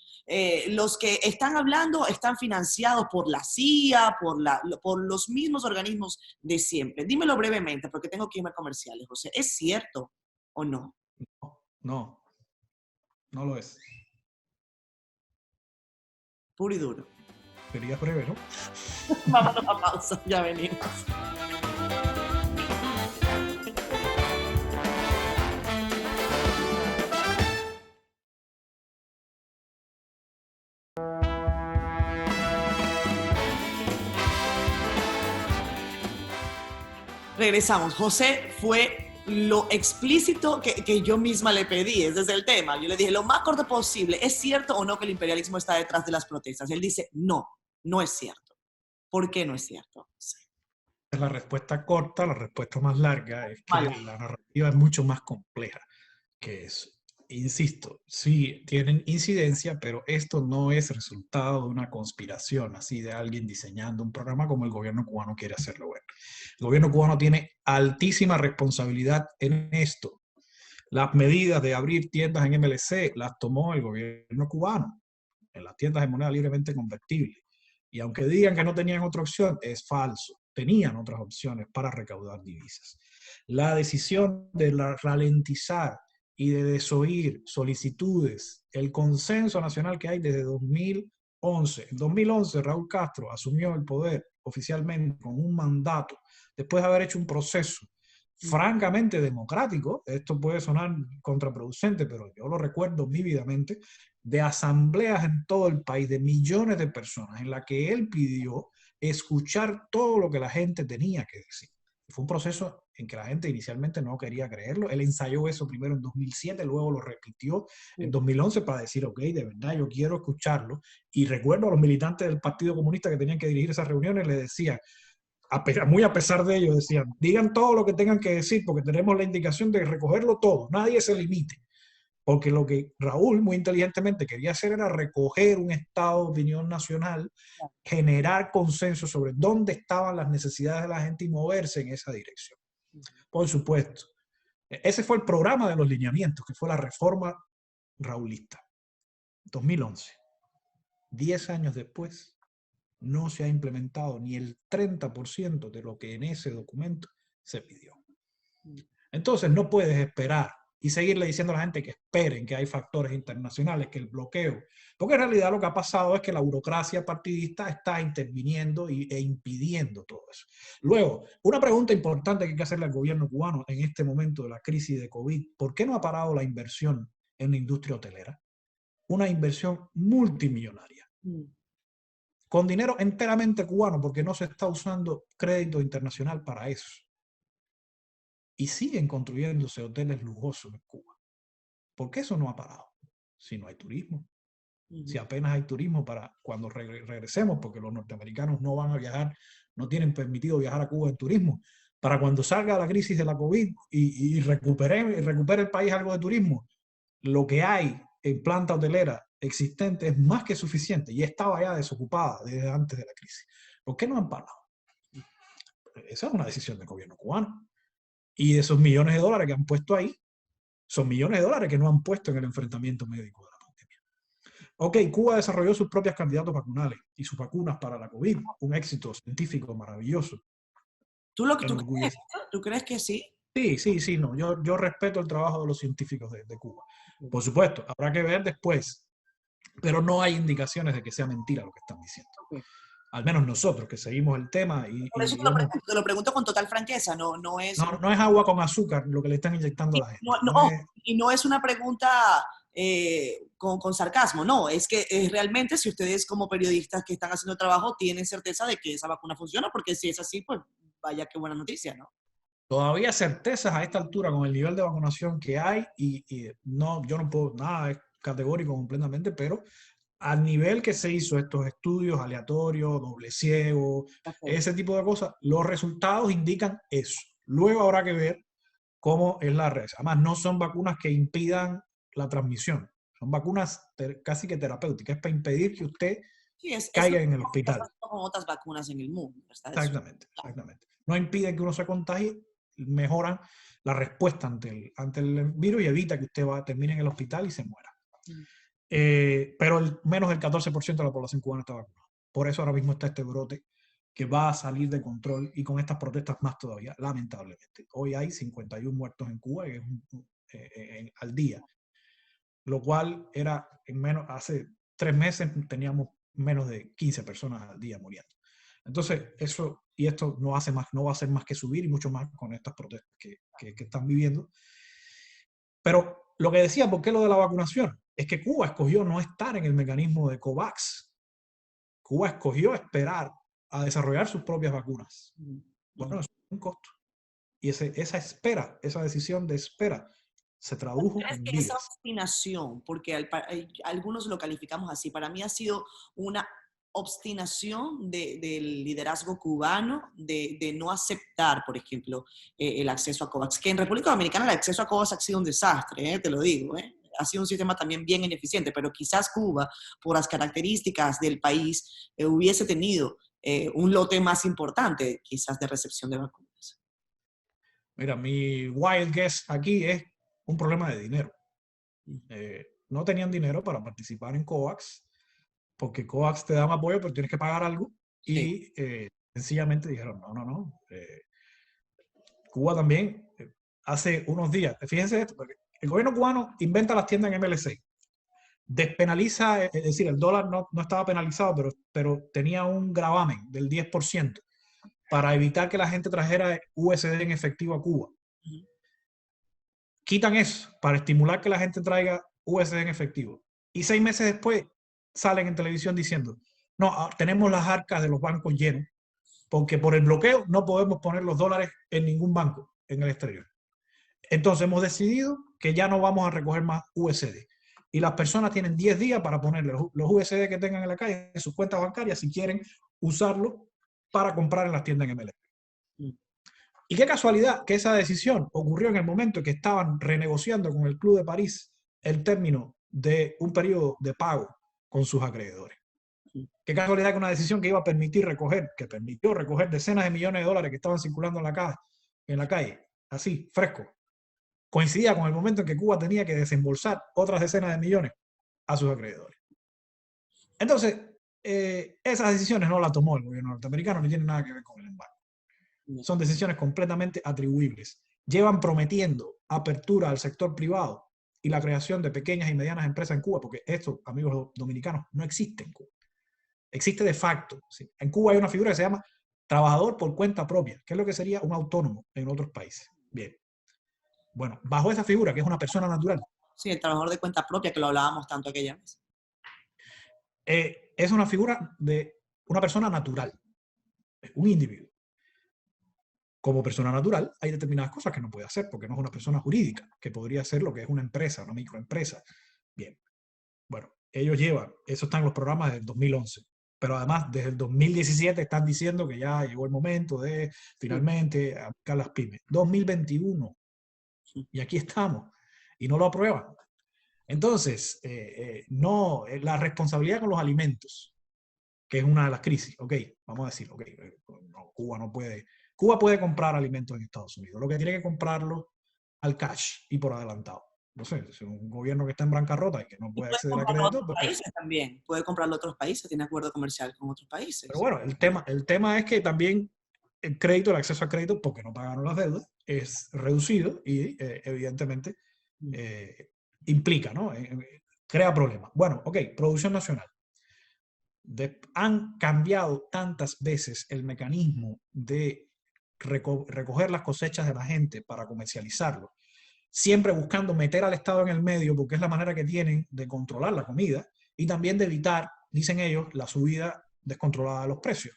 Los que están hablando están financiados por la CIA, por los mismos organismos de siempre. Dímelo brevemente, porque tengo que irme a comerciales, José. ¿Es cierto o no? No, no lo es. Puro y duro. Sería breve, ¿no? Vamos a la pausa, ya venimos. Regresamos. José fue lo explícito que yo misma le pedí, ese es el tema. Yo le dije lo más corto posible, ¿es cierto o no que el imperialismo está detrás de las protestas? Y él dice, no, no es cierto. ¿Por qué no es cierto? Sí. Es la respuesta corta. La respuesta más larga es que la narrativa es mucho más compleja que eso. Insisto, sí tienen incidencia, pero esto no es resultado de una conspiración así de alguien diseñando un programa como el gobierno cubano quiere hacerlo. Bueno, el gobierno cubano tiene altísima responsabilidad en esto. Las medidas de abrir tiendas en MLC las tomó el gobierno cubano en las tiendas de moneda libremente convertible. Y aunque digan que no tenían otra opción, es falso. Tenían otras opciones para recaudar divisas. La decisión de ralentizar y de desoír solicitudes, el consenso nacional que hay desde 2011. En 2011, Raúl Castro asumió el poder oficialmente con un mandato, después de haber hecho un proceso francamente democrático. Esto puede sonar contraproducente, pero yo lo recuerdo vívidamente, de asambleas en todo el país, de millones de personas, en la que él pidió escuchar todo lo que la gente tenía que decir. Fue un proceso en que la gente inicialmente no quería creerlo. Él ensayó eso primero en 2007, luego lo repitió en 2011 para decir, ok, de verdad yo quiero escucharlo. Y recuerdo a los militantes del Partido Comunista que tenían que dirigir esas reuniones, le decían, muy a pesar de ello, decían, digan todo lo que tengan que decir porque tenemos la indicación de recogerlo todo, nadie se limite. Porque lo que Raúl muy inteligentemente quería hacer era recoger un estado de opinión nacional, generar consenso sobre dónde estaban las necesidades de la gente y moverse en esa dirección. Por supuesto, ese fue el programa de los lineamientos, que fue la reforma raulista. 2011. 10 años después, no se ha implementado ni el 30% de lo que en ese documento se pidió. Entonces no puedes esperar y seguirle diciendo a la gente que esperen que hay factores internacionales, que el bloqueo. Porque en realidad lo que ha pasado es que la burocracia partidista está interviniendo e impidiendo todo eso. Luego, una pregunta importante que hay que hacerle al gobierno cubano en este momento de la crisis de COVID, ¿por qué no ha parado la inversión en la industria hotelera? Una inversión multimillonaria. Con dinero enteramente cubano, porque no se está usando crédito internacional para eso. Y siguen construyéndose hoteles lujosos en Cuba. ¿Por qué eso no ha parado? Si no hay turismo. Si apenas hay turismo para cuando regresemos, porque los norteamericanos no van a viajar, no tienen permitido viajar a Cuba en turismo. Para cuando salga la crisis de la COVID y recupere el país algo de turismo, lo que hay en planta hotelera existente es más que suficiente y estaba ya desocupada desde antes de la crisis. ¿Por qué no han parado? Esa es una decisión del gobierno cubano. Y esos millones de dólares que han puesto ahí, son millones de dólares que no han puesto en el enfrentamiento médico de la pandemia. Ok, Cuba desarrolló sus propios candidatos vacunales y sus vacunas para la COVID, un éxito científico maravilloso. ¿Tú crees que sí? Sí, no. Yo respeto el trabajo de los científicos de Cuba. Por supuesto, habrá que ver después, pero no hay indicaciones de que sea mentira lo que están diciendo. Al menos nosotros que seguimos el tema. Por eso te lo pregunto con total franqueza, no es agua con azúcar lo que le están inyectando a la gente. Y no es una pregunta con sarcasmo, no, es que realmente si ustedes como periodistas que están haciendo trabajo tienen certeza de que esa vacuna funciona, porque si es así, pues vaya qué buena noticia, ¿no? Todavía certezas a esta altura con el nivel de vacunación que hay no, yo no puedo, nada es categórico completamente, pero al nivel que se hizo estos estudios aleatorios, doble ciego, ese tipo de cosas, los resultados indican eso. Luego habrá que ver cómo es la red. Además, no son vacunas que impidan la transmisión, son vacunas casi que terapéuticas, es para impedir que usted caiga en el hospital. Como otras vacunas en el mundo, ¿verdad? Exactamente. No impiden que uno se contagie, mejoran la respuesta ante el virus y evita que usted termine en el hospital y se muera. Pero menos del 14% de la población cubana está vacunada. Por eso ahora mismo está este brote que va a salir de control y con estas protestas más todavía, lamentablemente. Hoy hay 51 muertos en Cuba al día, lo cual era hace 3 meses teníamos menos de 15 personas al día muriendo. Entonces, esto no va a hacer más que subir y mucho más con estas protestas que están viviendo. Pero lo que decía, ¿por qué lo de la vacunación? Es que Cuba escogió no estar en el mecanismo de COVAX. Cuba escogió esperar a desarrollar sus propias vacunas. Bueno, eso es un costo. Y esa espera, esa decisión de espera, se tradujo en vidas. Esa obstinación, porque algunos lo calificamos así, para mí ha sido una obstinación del liderazgo cubano de no aceptar, por ejemplo, el acceso a COVAX, que en República Dominicana el acceso a COVAX ha sido un desastre, te lo digo, ha sido un sistema también bien ineficiente, pero quizás Cuba, por las características del país, hubiese tenido un lote más importante, quizás, de recepción de vacunas. Mira, mi wild guess aquí es un problema de dinero. No tenían dinero para participar en COVAX, porque COVAX te da un apoyo, pero tienes que pagar algo. Sí. Y sencillamente dijeron, no. Cuba también, hace unos días, fíjense esto, porque el gobierno cubano inventa las tiendas en MLC, despenaliza, es decir, el dólar no estaba penalizado, pero tenía un gravamen del 10% para evitar que la gente trajera USD en efectivo a Cuba. Quitan eso para estimular que la gente traiga USD en efectivo. Y 6 meses después salen en televisión diciendo, no, tenemos las arcas de los bancos llenos, porque por el bloqueo no podemos poner los dólares en ningún banco en el exterior. Entonces hemos decidido que ya no vamos a recoger más USD. Y las personas tienen 10 días para ponerle los USD que tengan en la calle en sus cuentas bancarias si quieren usarlo para comprar en las tiendas en MLP. Mm. Y qué casualidad que esa decisión ocurrió en el momento en que estaban renegociando con el Club de París el término de un periodo de pago con sus acreedores. Qué casualidad que una decisión que iba a permitir recoger, que permitió recoger decenas de millones de dólares que estaban circulando en la calle, así, fresco, coincidía con el momento en que Cuba tenía que desembolsar otras decenas de millones a sus acreedores. Entonces, esas decisiones no las tomó el gobierno norteamericano, ni tienen nada que ver con el embargo. Son decisiones completamente atribuibles. Llevan prometiendo apertura al sector privado y la creación de pequeñas y medianas empresas en Cuba, porque esto, amigos dominicanos, no existe en Cuba. Existe de facto. ¿Sí? En Cuba hay una figura que se llama trabajador por cuenta propia, que es lo que sería un autónomo en otros países. Bien. Bueno, bajo esa figura, que es una persona natural, Sí, el trabajador de cuenta propia, que lo hablábamos tanto aquella vez. es una figura de una persona natural, un individuo. Como persona natural, hay determinadas cosas que no puede hacer porque no es una persona jurídica, que podría ser lo que es una empresa, una microempresa. Bien, bueno, ellos llevan, eso está en los programas del 2011, pero además desde el 2017 están diciendo que ya llegó el momento de finalmente aplicar las pymes. 2021, y aquí estamos, y no lo aprueban. Entonces, no, la responsabilidad con los alimentos, que es una de las crisis, ok, vamos a decir, ok, no, Cuba no puede, Cuba puede comprar alimentos en Estados Unidos, lo que tiene que comprarlo al cash y por adelantado. No sé, es un gobierno que está en bancarrota y que no Y puede puede acceder a comprarlo a crédito, otros pues, países también. Puede comprarlo a otros países, tiene acuerdo comercial con otros pero países. bueno, el tema es que también el crédito, el acceso al crédito, porque no pagaron las deudas, es reducido y evidentemente implica, ¿no? Crea problemas. Bueno, ok, producción nacional. Han cambiado tantas veces el mecanismo de recoger las cosechas de la gente para comercializarlo, siempre buscando meter al Estado en el medio porque es la manera que tienen de controlar la comida y también de evitar, dicen ellos, la subida descontrolada de los precios.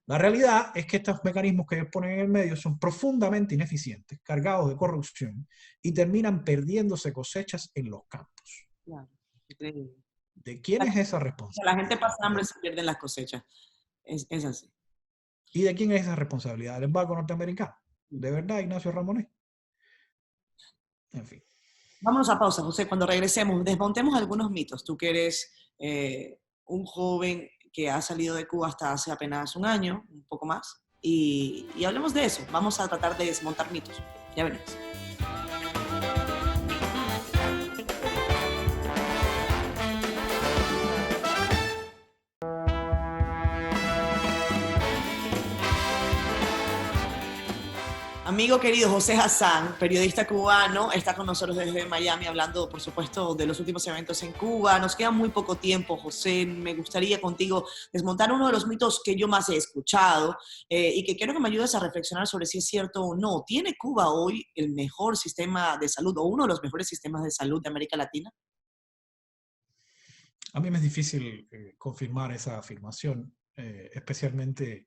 La realidad es que estos mecanismos que ellos ponen en el medio son profundamente ineficientes, cargados de corrupción y terminan perdiéndose cosechas en los campos. Claro, increíble. ¿De quién es esa La gente responsabilidad? pasa hambre y se pierden las cosechas. Es así. ¿Y de quién es esa responsabilidad? ¿Del embargo norteamericano? ¿De verdad, Ignacio Ramonet? En fin. Vámonos a pausa, José. Cuando regresemos, desmontemos algunos mitos. Tú que eres un joven que ha salido de Cuba hasta hace apenas un año, un poco más, y hablemos de eso. Vamos a tratar de desmontar mitos. Ya veremos. Amigo querido José Hassan, periodista cubano, está con nosotros desde Miami hablando, por supuesto, de los últimos eventos en Cuba. Nos queda muy poco tiempo, José. Me gustaría contigo desmontar uno de los mitos que yo más he escuchado y que quiero que me ayudes a reflexionar sobre si es cierto o no. ¿Tiene Cuba hoy el mejor sistema de salud o uno de los mejores sistemas de salud de América Latina? A mí me es difícil confirmar esa afirmación, especialmente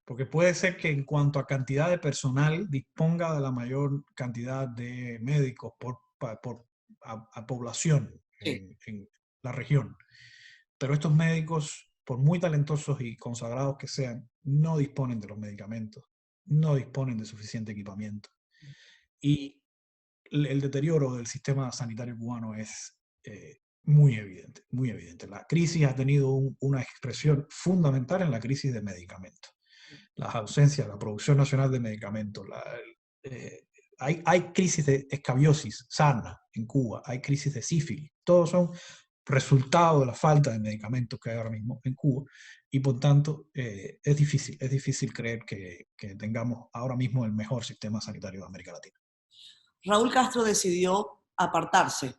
porque puede ser que en cuanto a cantidad de personal disponga de la mayor cantidad de médicos a población Sí, en la región. Pero estos médicos, por muy talentosos y consagrados que sean, no disponen de los medicamentos, no disponen de suficiente equipamiento. Y el deterioro del sistema sanitario cubano es muy evidente, muy evidente. La crisis ha tenido una expresión fundamental en la crisis de medicamentos. Las ausencias, la producción nacional de medicamentos, hay crisis de escabiosis, sarna en Cuba, hay crisis de sífilis, todos son resultado de la falta de medicamentos que hay ahora mismo en Cuba y por tanto es difícil creer que tengamos ahora mismo el mejor sistema sanitario de América Latina. Raúl Castro decidió apartarse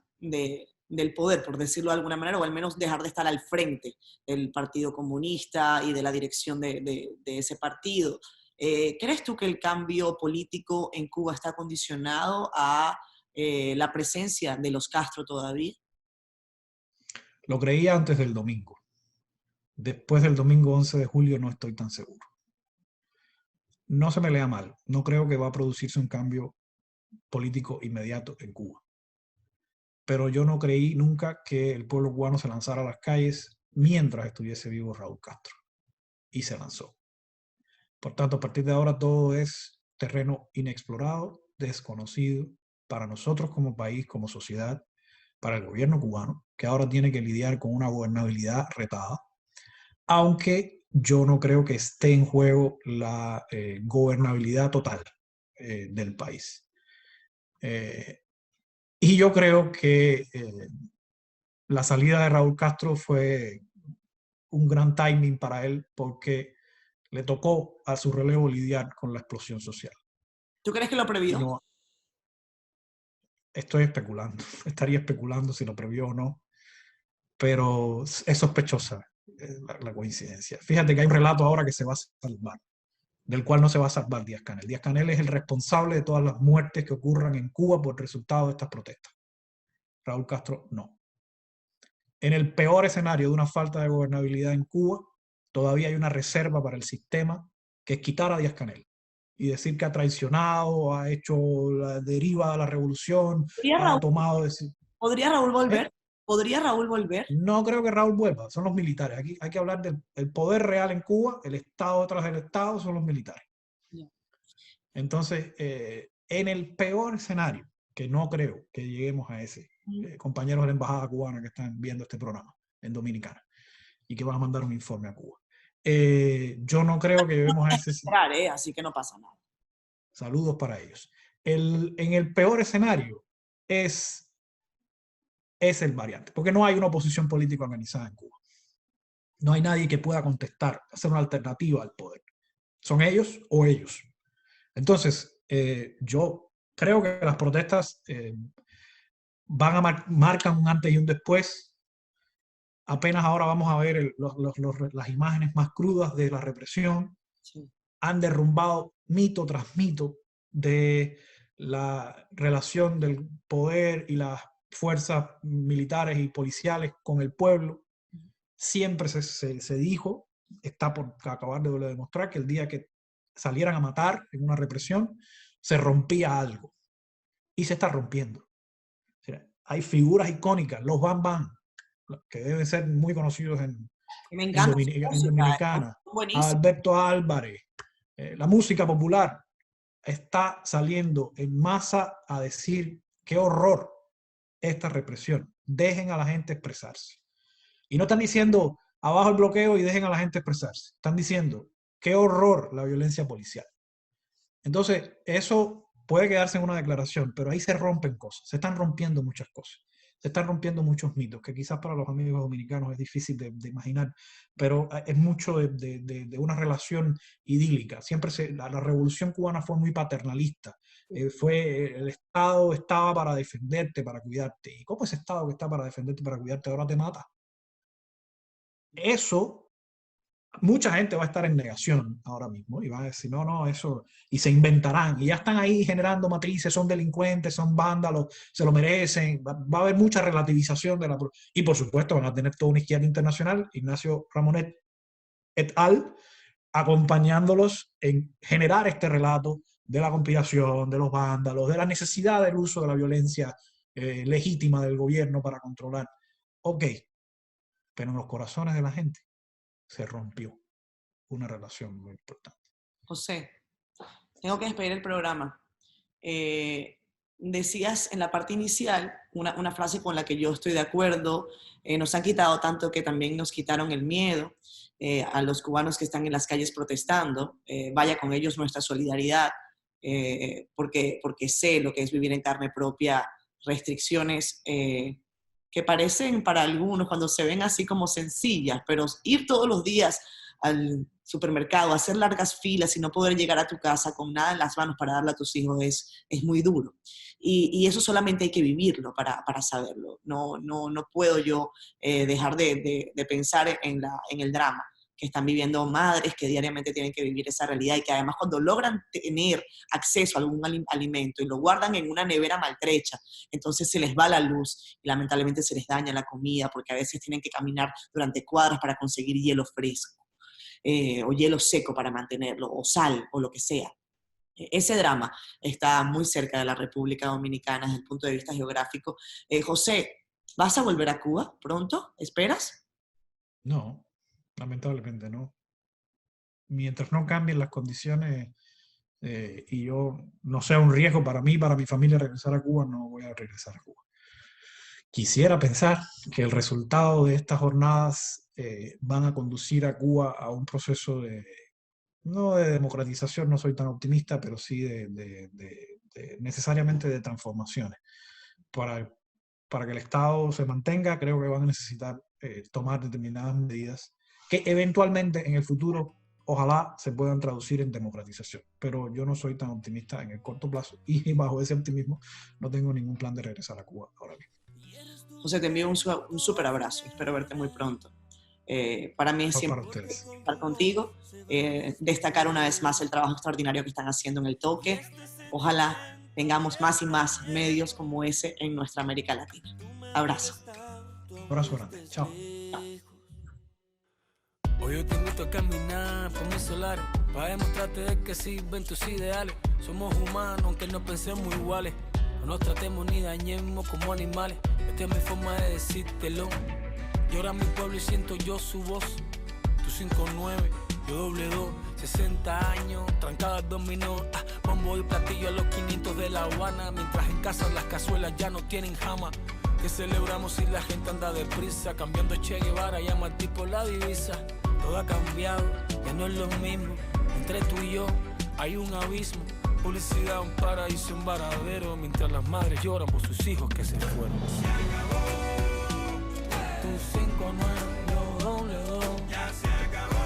del poder, por decirlo de alguna manera, o al menos dejar de estar al frente del Partido Comunista y de la dirección de ese partido. ¿Crees tú que el cambio político en Cuba está condicionado a la presencia de los Castro todavía? Lo creía antes del domingo. Después del domingo 11 de julio no estoy tan seguro. No se me lea mal, no creo que va a producirse un cambio político inmediato en Cuba. Pero yo no creí nunca que el pueblo cubano se lanzara a las calles mientras estuviese vivo Raúl Castro. Y se lanzó. Por tanto, a partir de ahora todo es terreno inexplorado, desconocido para nosotros como país, como sociedad, para el gobierno cubano, que ahora tiene que lidiar con una gobernabilidad retada, aunque yo no creo que esté en juego la gobernabilidad total del país. Y yo creo que la salida de Raúl Castro fue un gran timing para él porque le tocó a su relevo lidiar con la explosión social. ¿Tú crees que lo Y previó? no, estoy especulando, estaría especulando si lo previó o no, pero es sospechosa la coincidencia. Fíjate que hay un relato ahora que se va a salvar, del cual no se va a salvar Díaz-Canel. Díaz-Canel es el responsable de todas las muertes que ocurran en Cuba por resultado de estas protestas. Raúl Castro no. En el peor escenario de una falta de gobernabilidad en Cuba, todavía hay una reserva para el sistema, que es quitar a Díaz-Canel y decir que ha traicionado, ha hecho la deriva de la revolución, ¿Podría ha Raúl, tomado... ¿podría Raúl ¿Eh? volver? ¿Podría Raúl volver? No creo que Raúl vuelva, son los militares. Aquí hay que hablar del poder real en Cuba, el Estado detrás del Estado son los militares. Yeah. Entonces, en el peor escenario, que no creo que lleguemos a ese, compañeros de la embajada cubana que están viendo este programa en Dominicana y que van a mandar un informe a Cuba. Yo no creo que lleguemos a ese. Así que no pasa nada. Saludos para ellos. En el peor escenario es el variante, porque no hay una oposición política organizada en Cuba. No hay nadie que pueda contestar, hacer una alternativa al poder. Son ellos o ellos. Entonces, yo creo que las protestas marcan un antes y un después. Apenas ahora vamos a ver las imágenes más crudas de la represión. Sí. Han derrumbado mito tras mito de la relación del poder y las fuerzas militares y policiales con el pueblo. Siempre se dijo, está por acabar de demostrar, que el día que salieran a matar en una represión, se rompía algo. Y se está rompiendo. O sea, hay figuras icónicas, los Bam Bam, que deben ser muy conocidos en Dominicana, Alberto Álvarez, la música popular está saliendo en masa a decir qué horror esta represión. Dejen a la gente expresarse. Y no están diciendo abajo el bloqueo y dejen a la gente expresarse. Están diciendo qué horror la violencia policial. Entonces, eso puede quedarse en una declaración, pero ahí se rompen cosas, se están rompiendo muchas cosas. Se están rompiendo muchos mitos, que quizás para los amigos dominicanos es difícil de imaginar, pero es mucho de una relación idílica. Siempre la revolución cubana fue muy paternalista. El Estado estaba para defenderte, para cuidarte. ¿Y cómo ese Estado que está para defenderte, para cuidarte, ahora te mata? Eso, mucha gente va a estar en negación ahora mismo y va a decir, no, eso, y se inventarán, y ya están ahí generando matrices, son delincuentes, son vándalos, se lo merecen, va a haber mucha relativización de y por supuesto van a tener toda una izquierda internacional, Ignacio Ramonet et al., acompañándolos en generar este relato de la conspiración, de los vándalos, de la necesidad del uso de la violencia legítima del gobierno para controlar. Ok, pero en los corazones de la gente se rompió una relación muy importante. José, tengo que despedir el programa. Decías en la parte inicial una frase con la que yo estoy de acuerdo. Nos han quitado tanto que también nos quitaron el miedo a los cubanos que están en las calles protestando. Vaya con ellos nuestra solidaridad, porque sé lo que es vivir en carne propia restricciones que parecen para algunos cuando se ven así como sencillas, pero ir todos los días al supermercado, hacer largas filas y no poder llegar a tu casa con nada en las manos para darle a tus hijos es muy duro. Y eso solamente hay que vivirlo para saberlo. No puedo yo dejar de pensar en el drama que están viviendo madres que diariamente tienen que vivir esa realidad y que además cuando logran tener acceso a algún alimento y lo guardan en una nevera maltrecha, entonces se les va la luz y lamentablemente se les daña la comida porque a veces tienen que caminar durante cuadras para conseguir hielo fresco. O hielo seco para mantenerlo, o sal, o lo que sea. Ese drama está muy cerca de la República Dominicana desde el punto de vista geográfico. José, ¿vas a volver a Cuba pronto? ¿Esperas? No, lamentablemente no. mientras no cambien las condiciones y yo no sea un riesgo para mí, para mi familia regresar a Cuba, no voy a regresar a Cuba. Quisiera pensar que el resultado de estas jornadas van a conducir a Cuba a un proceso no de democratización, no soy tan optimista, pero sí necesariamente de transformaciones. Para que el Estado se mantenga, creo que van a necesitar tomar determinadas medidas que eventualmente en el futuro ojalá se puedan traducir en democratización. Pero yo no soy tan optimista en el corto plazo y bajo ese optimismo no tengo ningún plan de regresar a Cuba ahora mismo. José, te envío un súper abrazo. Espero verte muy pronto. Para mí es siempre estar contigo, destacar una vez más el trabajo extraordinario que están haciendo en el toque. Ojalá tengamos más y más medios como ese en nuestra América Latina. Abrazo. Abrazo grande. Chao. Hoy yo te invito a caminar por mis solares para demostrarte de que sirven tus ideales. Somos humanos aunque no pensemos iguales. No nos tratemos ni dañemos como animales. Esta es mi forma de decírtelo. Llora mi pueblo y siento yo su voz. Tú 5-9, yo doble 2. 60 años, trancadas dominó. Bombo y platillo a los 500 de La Habana. Mientras en casa las cazuelas ya no tienen jama. Que celebramos si la gente anda deprisa. Cambiando Che Guevara, llama al tipo la divisa. Todo ha cambiado, ya no es lo mismo. Entre tú y yo hay un abismo. Publicidad, un paraíso, un varadero. Mientras las madres lloran por sus hijos que se fueron. Se acabó. Tu 5-9, yo doble 2. Ya se acabó.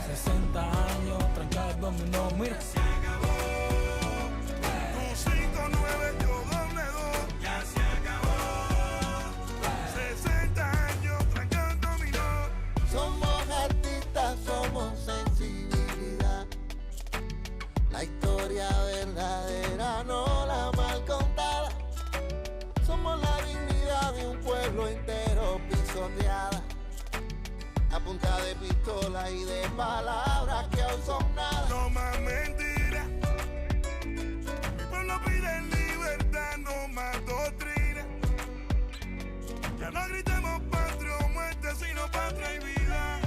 60 años, trancadas dominó, mira. Se acabó. Tu 5-9, yo doble 2. Ya se acabó. 60 años, trancadas dominó. Somos artistas, somos sensibilidad. La historia verdadera, no la mal contada. Somos la dignidad de un pueblo entero pisoteada. A punta de pistola y de palabras que hoy son nada. No más mentiras. Mi pueblo pide libertad, no más doctrina. Ya no gritemos patria o muerte, sino patria y vida.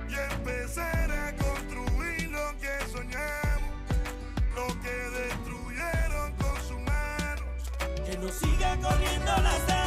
Y empezar a construir lo que soñamos, lo que destruyeron con sus manos. Que no siga corriendo la sangre.